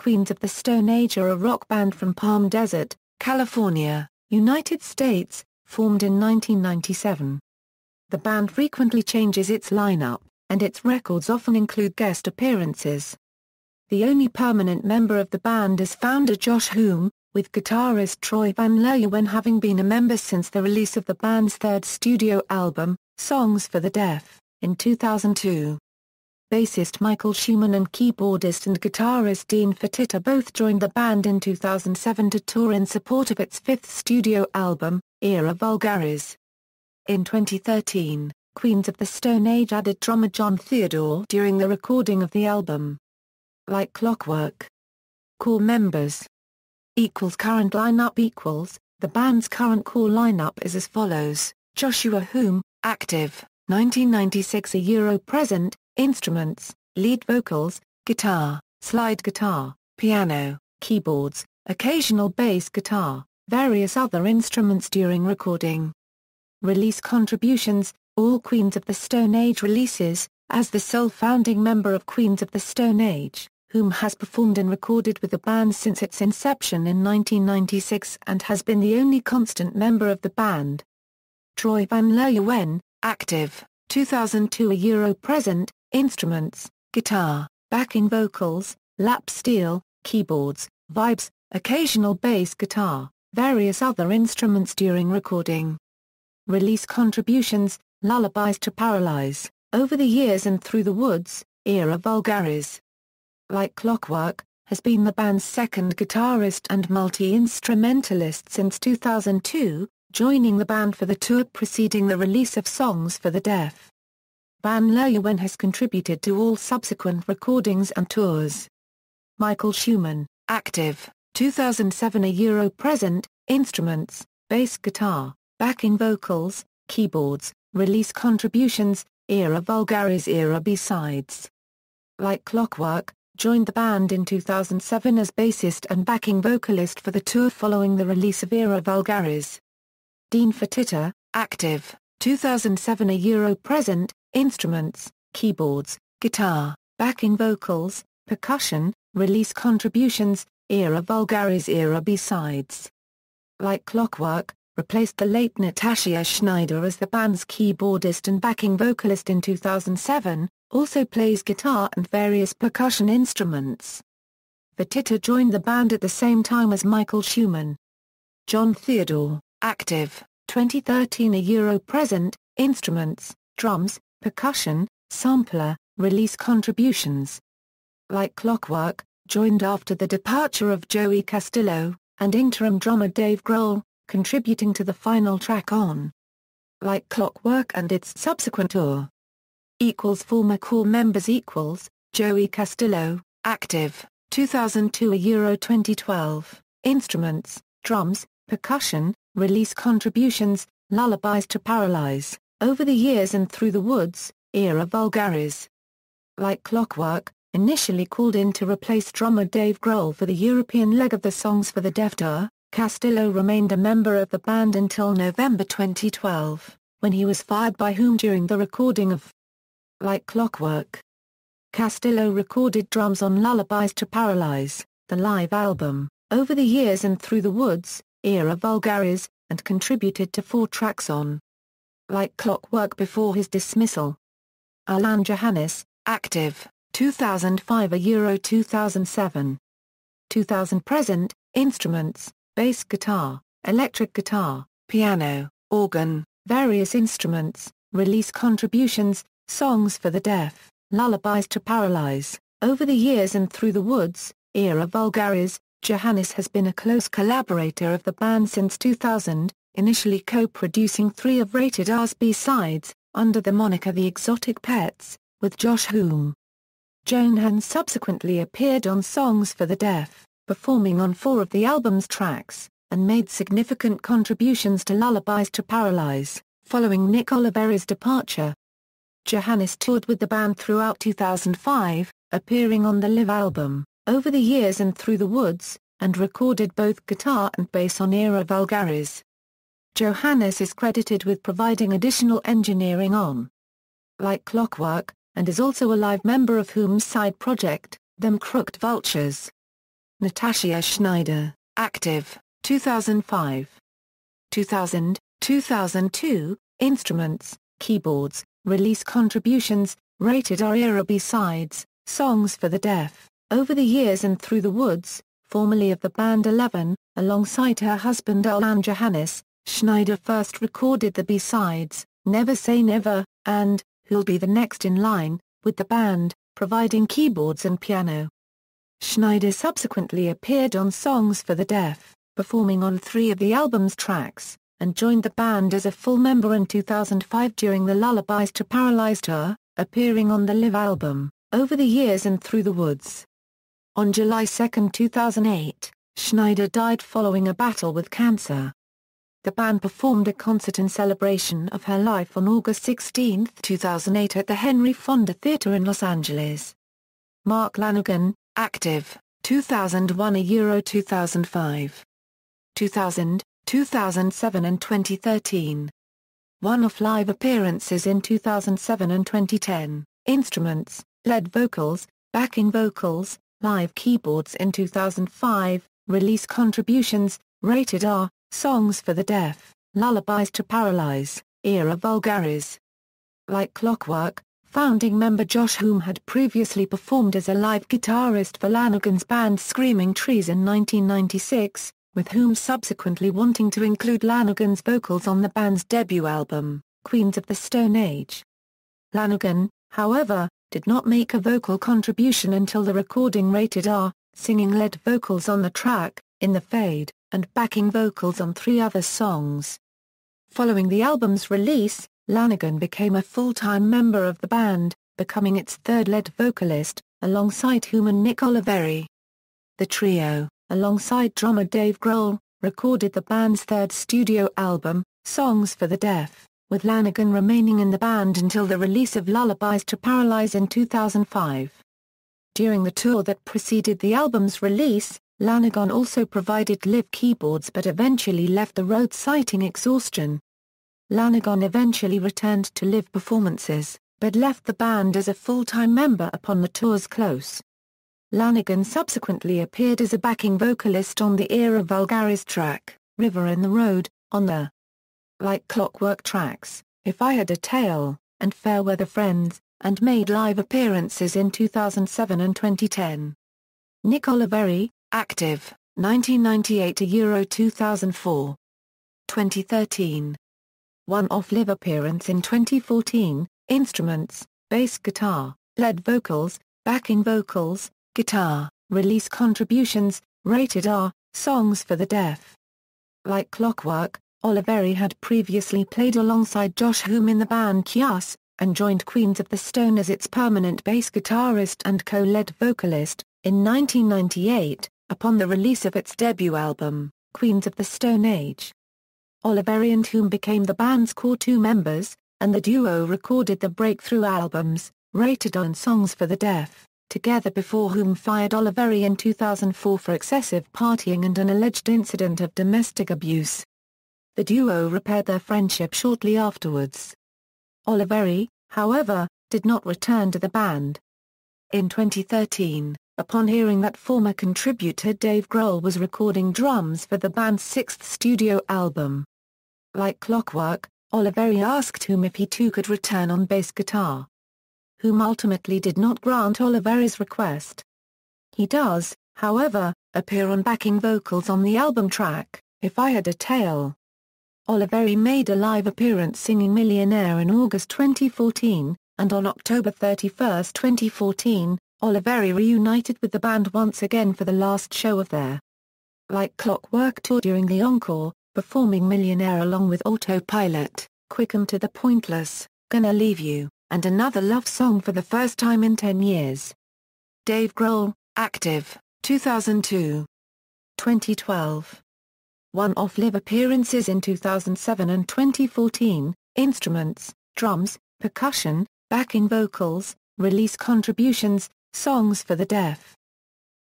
Queens of the Stone Age are a rock band from Palm Desert, California, United States, formed in 1997. The band frequently changes its lineup, and its records often include guest appearances. The only permanent member of the band is founder Josh Homme, with guitarist Troy Van Leeuwen having been a member since the release of the band's third studio album, Songs for the Deaf, in 2002. Bassist Michael Shuman and keyboardist and guitarist Dean Fertita both joined the band in 2007 to tour in support of its fifth studio album, Era Vulgaris. In 2013, Queens of the Stone Age added drummer Jon Theodore during the recording of the album. Like Clockwork. Core members. Current lineup. The band's current core lineup is as follows: Joshua Homme, active, 1996 present, instruments, lead vocals, guitar, slide guitar, piano, keyboards, occasional bass guitar, various other instruments during recording. Release contributions: all Queens of the Stone Age releases, as the sole founding member of Queens of the Stone Age, Homme has performed and recorded with the band since its inception in 1996 and has been the only constant member of the band. Troy Van Leeuwen, active, 2002 present, instruments, guitar, backing vocals, lap steel, keyboards, vibes, occasional bass guitar, various other instruments during recording. Release contributions: Lullabies to Paralyze, Over the Years and Through the Woods, Era Vulgaris. Like Clockwork, has been the band's second guitarist and multi-instrumentalist since 2002, joining the band for the tour preceding the release of Songs for the Deaf. Van Leeuwen has contributed to all subsequent recordings and tours. Michael Shuman, active, 2007 present, instruments, bass guitar, backing vocals, keyboards, release contributions, Era Vulgaris Era B-sides. Like Clockwork, joined the band in 2007 as bassist and backing vocalist for the tour following the release of Era Vulgaris. Dean Fertita, active, 2007 present, instruments, keyboards, guitar, backing vocals, percussion, release contributions, Era Vulgaris Era B-sides. Like Clockwork, replaced the late Natasha Schneider as the band's keyboardist and backing vocalist in 2007, also plays guitar and various percussion instruments. Fertita joined the band at the same time as Michael Shuman. Jon Theodore, active, 2013 present, instruments, drums, percussion, sampler, release contributions. Like Clockwork, joined after the departure of Joey Castillo, and interim drummer Dave Grohl, contributing to the final track on Like Clockwork and its subsequent tour. Former core members: Joey Castillo, active, 2002 2012, instruments, drums, percussion, release contributions, Lullabies to Paralyze, Over the Years and Through the Woods, Era Vulgaris. Like Clockwork, initially called in to replace drummer Dave Grohl for the European leg of the Songs for the Deaf tour, Castillo remained a member of the band until November 2012, when he was fired by Homme during the recording of Like Clockwork. Castillo recorded drums on Lullabies to Paralyze, the live album, Over the Years and Through the Woods, Era Vulgaris, and contributed to 4 tracks on Like Clockwork before his dismissal. Alan Johannes, active, 2005 2007. 2000 present, instruments, bass guitar, electric guitar, piano, organ, various instruments, release contributions, Songs for the Deaf, Lullabies to Paralyze, Over the Years and Through the Woods, Era Vulgaris. Johannes has been a close collaborator of the band since 2000, initially co-producing 3 of Rated R's B-sides, under the moniker The Exotic Pets, with Josh Homme. Johannes subsequently appeared on Songs for the Deaf, performing on 4 of the album's tracks, and made significant contributions to Lullabies to Paralyze, following Nick Oliveri's departure. Johannes toured with the band throughout 2005, appearing on the live album, Over the Years and Through the Woods, and recorded both guitar and bass on Era Vulgaris. Johannes is credited with providing additional engineering on Like Clockwork, and is also a live member of Homme's side project, Them Crooked Vultures. Natasha Schneider, active, 2005. 2000, 2002, instruments, keyboards, release contributions, rated R era B-sides, songs for the deaf, Over the Years and Through the Woods, formerly of the band 11, alongside her husband Alan Johannes. Schneider first recorded the B-sides, Never Say Never, and Who'll Be the Next in Line, with the band, providing keyboards and piano. Schneider subsequently appeared on Songs for the Deaf, performing on 3 of the album's tracks, and joined the band as a full member in 2005 during the Lullabies to Paralyze tour, appearing on the live album, Over the Years and Through the Woods. On July 2, 2008, Schneider died following a battle with cancer. The band performed a concert in celebration of her life on August 16, 2008 at the Henry Fonda Theatre in Los Angeles. Mark Lanegan, active, 2001 Euro 2005. 2000, 2007 and 2013. One-off live appearances in 2007 and 2010, instruments, lead vocals, backing vocals, live keyboards in 2005, release contributions, rated R, Songs for the Deaf, Lullabies to Paralyze, era Vulgaris. Like Clockwork, founding member Josh Homme had previously performed as a live guitarist for Lanegan's band Screaming Trees in 1996, with Homme subsequently wanting to include Lanegan's vocals on the band's debut album, Queens of the Stone Age. Lanegan, however, did not make a vocal contribution until the recording rated R, singing lead vocals on the track, In the Fade, and backing vocals on 3 other songs. Following the album's release, Lanegan became a full-time member of the band, becoming its 3rd lead vocalist, alongside Homme and Nick Oliveri. The trio, alongside drummer Dave Grohl, recorded the band's 3rd studio album, Songs for the Deaf, with Lanegan remaining in the band until the release of Lullabies to Paralyze in 2005. During the tour that preceded the album's release, Lanegan also provided live keyboards but eventually left the road citing exhaustion. Lanegan eventually returned to live performances, but left the band as a full-time member upon the tour's close. Lanegan subsequently appeared as a backing vocalist on the era Vulgaris track, River in the Road, on the Like Clockwork tracks, If I Had a Tail, and Fair Weather Friends, and made live appearances in 2007 and 2010. Nick Oliveri, active, 1998 to Euro 2004. 2013. One-off live appearance in 2014, instruments, bass guitar, lead vocals, backing vocals, guitar, release contributions, rated R, Songs for the Deaf. Like Clockwork, Oliveri had previously played alongside Josh Homme in the band Kiss, and joined Queens of the Stone as its permanent bass guitarist and co-lead vocalist, in 1998, upon the release of its debut album, Queens of the Stone Age. Oliveri and Homme became the band's core 2 members, and the duo recorded the breakthrough albums, Rated R and Songs for the Deaf, together before Homme fired Oliveri in 2004 for excessive partying and an alleged incident of domestic abuse. The duo repaired their friendship shortly afterwards. Oliveri, however, did not return to the band. In 2013, upon hearing that former contributor Dave Grohl was recording drums for the band's 6th studio album, Like Clockwork, Oliveri asked Homme if he too could return on bass guitar. Homme ultimately did not grant Oliveri's request. He does, however, appear on backing vocals on the album track, If I Had a Tail. Oliveri made a live appearance singing Millionaire in August 2014, and on October 31, 2014, Oliveri reunited with the band once again for the last show of their Like Clockwork tour during the encore, performing Millionaire along with Autopilot, Quick and to the Pointless, Gonna Leave You, and Another Love Song for the first time in 10 years. Dave Grohl, active, 2002. 2012. One-off live appearances in 2007 and 2014, instruments, drums, percussion, backing vocals, release contributions, Songs for the Deaf.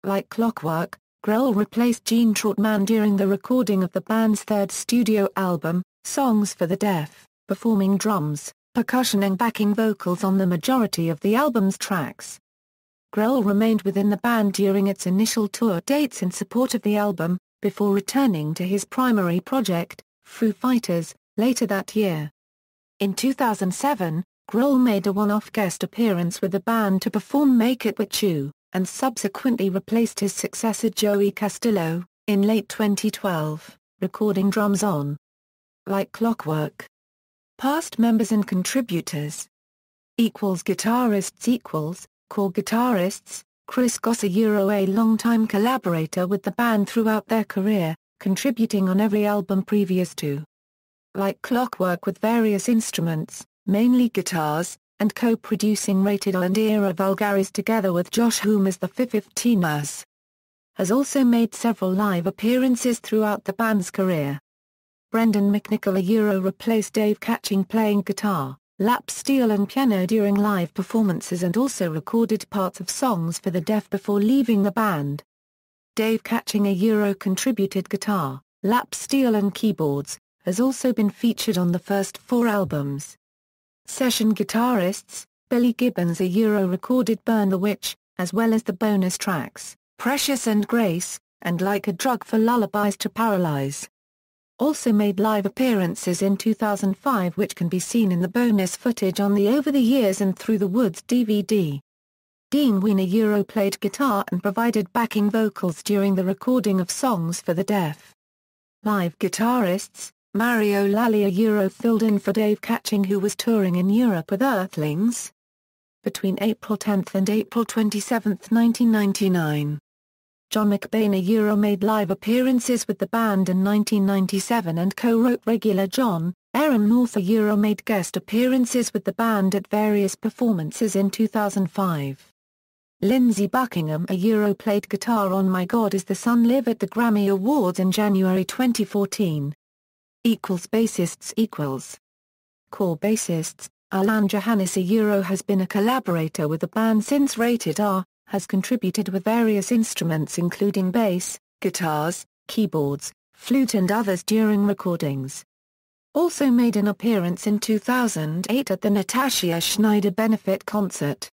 Like Clockwork, Grohl replaced Gene Trautman during the recording of the band's 3rd studio album, Songs for the Deaf, performing drums, percussion and backing vocals on the majority of the album's tracks. Grohl remained within the band during its initial tour dates in support of the album, before returning to his primary project, Foo Fighters, later that year. In 2007, Grohl made a one-off guest appearance with the band to perform Make It With You, and subsequently replaced his successor Joey Castillo, in late 2012, recording drums on Like Clockwork. Past members and contributors. Guitarists. Core guitarists, Chris Goss, a longtime collaborator with the band throughout their career, contributing on every album previous to Like Clockwork with various instruments, mainly guitars, and co-producing Rated R and era Vulgaris together with Josh Homme as the 15ers. Has also made several live appearances throughout the band's career. Brendan McNichol replaced Dave Catching playing guitar, lap steel and piano during live performances and also recorded parts of songs for the deaf before leaving the band. Dave Catching contributed guitar, lap steel and keyboards, has also been featured on the first 4 albums. Session guitarists, Billy Gibbons recorded Burn the Witch, as well as the bonus tracks, Precious and Grace, and Like a Drug for Lullabies to Paralyze. Also made live appearances in 2005 which can be seen in the bonus footage on the Over the Years and Through the Woods DVD. Dean Wiener played guitar and provided backing vocals during the recording of songs for the deaf. Live guitarists, Mario Lalli filled in for Dave Catching who was touring in Europe with Earthlings between April 10 and April 27, 1999. John McBain made live appearances with the band in 1997 and co-wrote regular John. Aaron North made guest appearances with the band at various performances in 2005. Lindsey Buckingham played guitar on My God Is the Sun Live at the Grammy Awards in January 2014. Bassists. Core bassists, Alan Johannes has been a collaborator with the band since Rated R, has contributed with various instruments including bass, guitars, keyboards, flute and others during recordings. Also made an appearance in 2008 at the Natasha Schneider benefit concert.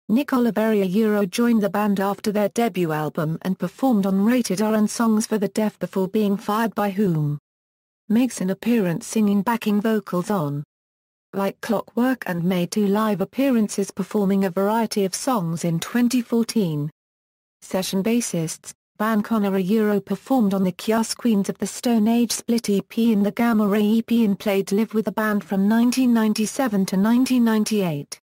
Nick Oliveri joined the band after their debut album and performed on Rated R and Songs for the Deaf before being fired by Whom. Makes an appearance singing backing vocals on Like Clockwork and made 2 live appearances performing a variety of songs in 2014. Session bassists, Van Conner performed on the Kios Queens of the Stone Age split EP in the Gamma Ray EP and played live with the band from 1997 to 1998.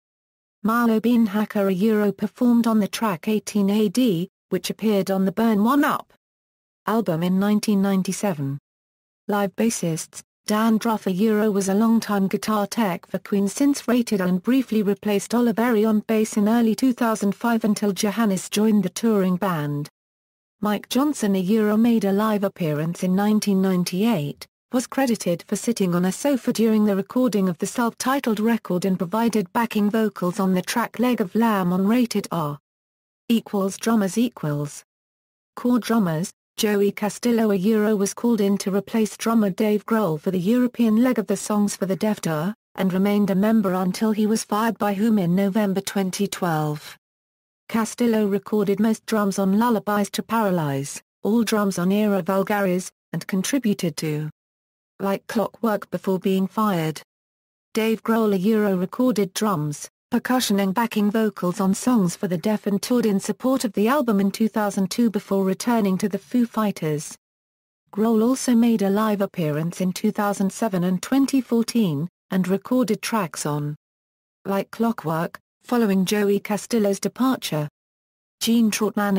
Marlo Beanhacker performed on the track 18 AD, which appeared on the Burn One Up album in 1997. Live bassists, Dan Druff was a longtime guitar tech for Queen since Rated R and briefly replaced Oliveri on bass in early 2005 until Johannes joined the touring band. Mike Johnson made a live appearance in 1998, was credited for sitting on a sofa during the recording of the self-titled record and provided backing vocals on the track Leg of Lamb on Rated R. Drummers. Core drummers, Joey Castillo was called in to replace drummer Dave Grohl for the European leg of the Songs for the Deaf tour, and remained a member until he was fired by Whom in November 2012. Castillo recorded most drums on Lullabies to Paralyze, all drums on era Vulgaris, and contributed to Like Clockwork before being fired. Dave Grohl recorded drums, percussion and backing vocals on Songs for the Deaf and toured in support of the album in 2002 before returning to the Foo Fighters. Grohl also made a live appearance in 2007 and 2014, and recorded tracks on Like Clockwork, following Joey Castillo's departure. Gene Trautman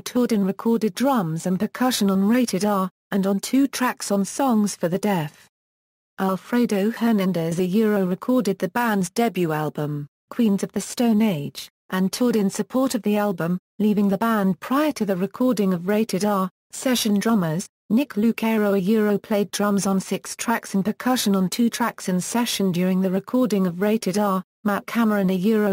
toured and recorded drums and percussion on Rated R, and on 2 tracks on Songs for the Deaf. Alfredo Hernandez recorded the band's debut album, Queens of the Stone Age, and toured in support of the album, leaving the band prior to the recording of Rated R. Session drummers, Nick Lucero played drums on 6 tracks and percussion on 2 tracks in session during the recording of Rated R. Matt Cameron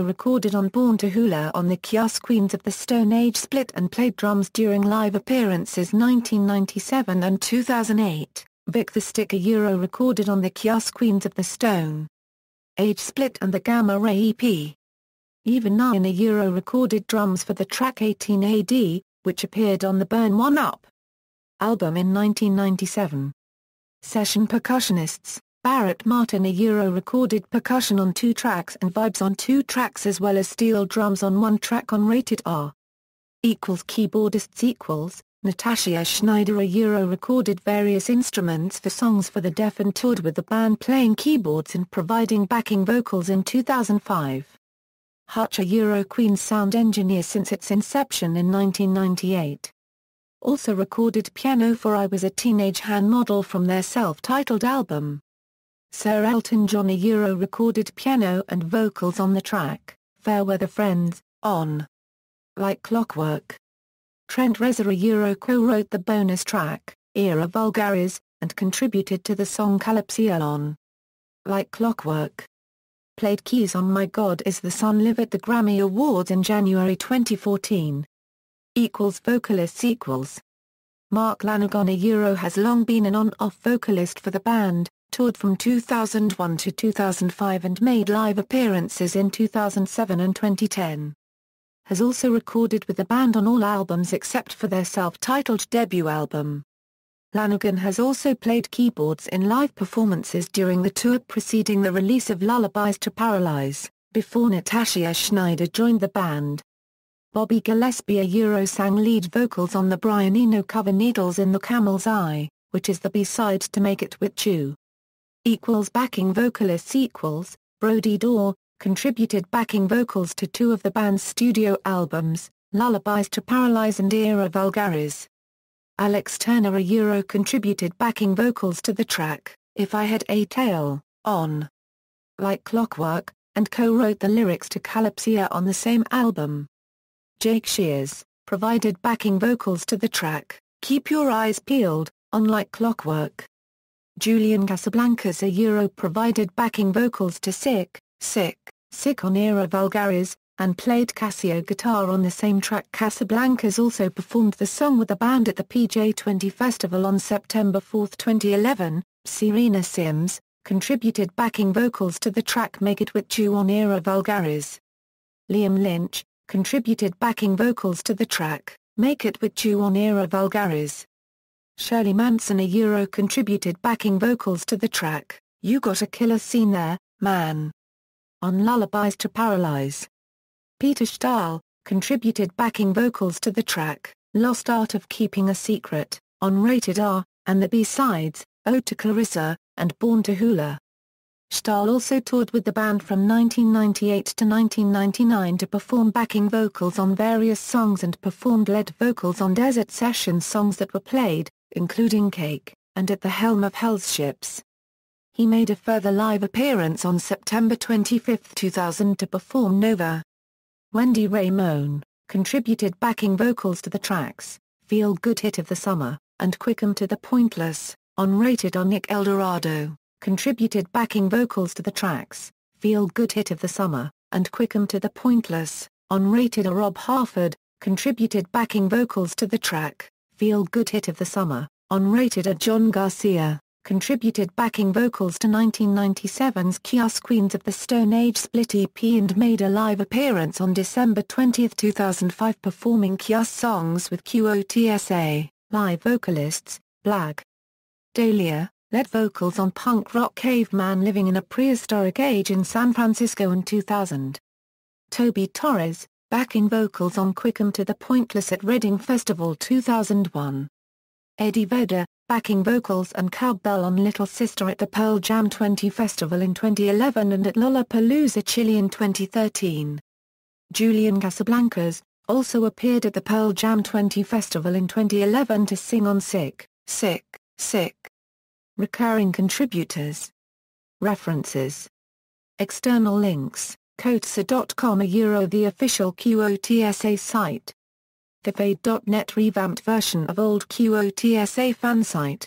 recorded on Born to Hula on the Kios Queens of the Stone Age split and played drums during live appearances 1997 and 2008. Vic the Stick recorded on the Kios Queens of the Stone Age split and the Gamma Ray EP. Even 9 Euro recorded drums for the track 18 AD, which appeared on the Burn One Up album in 1997. Session percussionists, Barrett Martin Euro recorded percussion on 2 tracks and vibes on 2 tracks as well as steel drums on 1 track on Rated R. Keyboardists Natasha Schneider Euro recorded various instruments for songs for the deaf and toured with the band playing keyboards and providing backing vocals in 2005. Hutch Euro Queen's sound engineer since its inception in 1998. Also recorded piano for I Was a Teenage Hand Model from their self-titled album. Sir Elton John Euro recorded piano and vocals on the track, Fair Weather Friends, on Like Clockwork. Trent Reznor Euro co-wrote the bonus track, Era Vulgaris, and contributed to the song Calypso on Like Clockwork. Played keys on My God Is the Sun live at the Grammy Awards in January 2014. Vocalists Mark Lanegan Euro has long been an on-off vocalist for the band, toured from 2001 to 2005 and made live appearances in 2007 and 2010. Has also recorded with the band on all albums except for their self-titled debut album. Lanegan has also played keyboards in live performances during the tour preceding the release of Lullabies to Paralyze, before Natasha Schneider joined the band. Bobby Gillespie Euro sang lead vocals on the Brian Eno cover Needles in the Camel's Eye, which is the B-side to Make It With You. Backing vocalists Brody Daw, contributed backing vocals to 2 of the band's studio albums, Lullabies to Paralyze and Era Vulgaris. Alex Turner Euro contributed backing vocals to the track, If I Had a Tail, on Like Clockwork, and co-wrote the lyrics to Calypso on the same album. Jake Shears provided backing vocals to the track, Keep Your Eyes Peeled, on Like Clockwork. Julian Casablancas Euro provided backing vocals to Sick on Era Vulgaris, and played Casio guitar on the same track. Casablancas also performed the song with the band at the PJ20 Festival on September 4, 2011. Serena Sims contributed backing vocals to the track Make It With You on Era Vulgaris. Liam Lynch contributed backing vocals to the track Make It With You on Era Vulgaris. Shirley Manson Euro contributed backing vocals to the track You Got a Killer Scene There, Man, on Lullabies to Paralyze. Peter Stahl contributed backing vocals to the track Lost Art of Keeping a Secret, on Rated R, and the B-sides, Ode to Clarissa, and Born to Hula. Stahl also toured with the band from 1998 to 1999 to perform backing vocals on various songs and performed lead vocals on Desert Sessions songs that were played, including Cake, and At the Helm of Hell's Ships. He made a further live appearance on September 25, 2000 to perform Nova. Wendy Ramone contributed backing vocals to the tracks Feel Good Hit of the Summer, and Quick 'Em to the Pointless, on Rated R. Nick Eldorado contributed backing vocals to the tracks Feel Good Hit of the Summer, and Quick 'Em to the Pointless, on Rated R. Rob Halford contributed backing vocals to the track Feel Good Hit of the Summer, on Rated R. John Garcia contributed backing vocals to 1997's Kiss Queens of the Stone Age split EP and made a live appearance on December 20, 2005 performing Kiss songs with QOTSA. Live vocalists, Black Dahlia, led vocals on punk rock Caveman Living in a Prehistoric Age in San Francisco in 2000. Toby Torres, backing vocals on Quick 'Em to the Pointless at Reading Festival 2001. Eddie Vedder, backing vocals and cowbell on Little Sister at the Pearl Jam 20 Festival in 2011 and at Lollapalooza Chile in 2013. Julian Casablancas also appeared at the Pearl Jam 20 Festival in 2011 to sing on Sick. Recurring contributors. References. External links, Coatsa.com the official QOTSA site. The Fade.net revamped version of old QOTSA fan site.